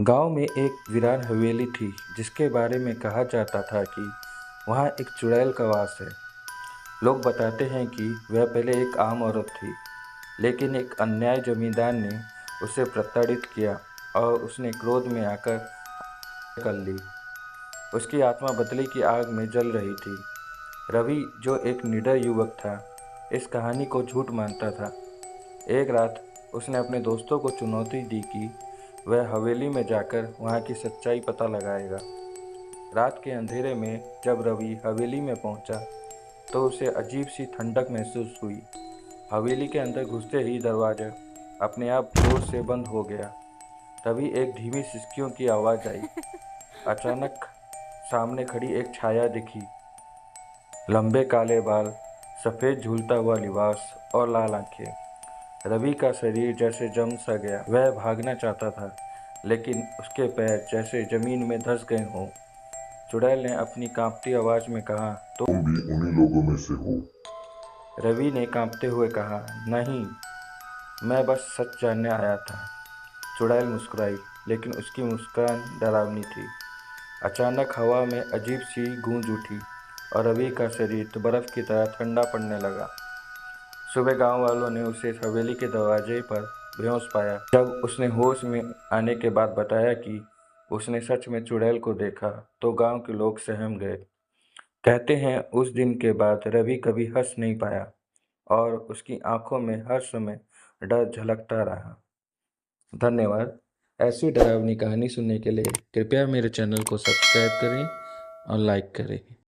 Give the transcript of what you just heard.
गांव में एक वीरान हवेली थी जिसके बारे में कहा जाता था कि वहाँ एक चुड़ैल का वास है। लोग बताते हैं कि वह पहले एक आम औरत थी, लेकिन एक अन्यायी जमींदार ने उसे प्रताड़ित किया और उसने क्रोध में आकर कर ली। उसकी आत्मा बदले की आग में जल रही थी। रवि, जो एक निडर युवक था, इस कहानी को झूठ मानता था। एक रात उसने अपने दोस्तों को चुनौती दी कि वह हवेली में जाकर वहाँ की सच्चाई पता लगाएगा। रात के अंधेरे में जब रवि हवेली में पहुंचा तो उसे अजीब सी ठंडक महसूस हुई। हवेली के अंदर घुसते ही दरवाजा अपने आप जोर से बंद हो गया। तभी एक धीमी सिसकियों की आवाज़ आई। अचानक सामने खड़ी एक छाया दिखी। लंबे काले बाल, सफ़ेद झूलता हुआ लिबास और लाल आंखें। रवि का शरीर जैसे जम सा गया। वह भागना चाहता था, लेकिन उसके पैर जैसे जमीन में धंस गए हों। चुड़ैल ने अपनी कांपती आवाज़ में कहा, तुम भी उन्हीं लोगों में से हो। रवि ने कांपते हुए कहा, नहीं, मैं बस सच जानने आया था। चुड़ैल मुस्कुराई, लेकिन उसकी मुस्कान डरावनी थी। अचानक हवा में अजीब सी गूंज उठी और रवि का शरीर बर्फ की तरह ठंडा पड़ने लगा। सुबह गांव वालों ने उसे हवेली के दरवाजे पर बेहोश पाया। जब उसने होश में आने के बाद बताया कि उसने सच में चुड़ैल को देखा, तो गांव के लोग सहम गए। कहते हैं उस दिन के बाद रवि कभी हंस नहीं पाया और उसकी आंखों में हर समय डर झलकता रहा। धन्यवाद। ऐसी डरावनी कहानी सुनने के लिए कृपया मेरे चैनल को सब्सक्राइब करें और लाइक करें।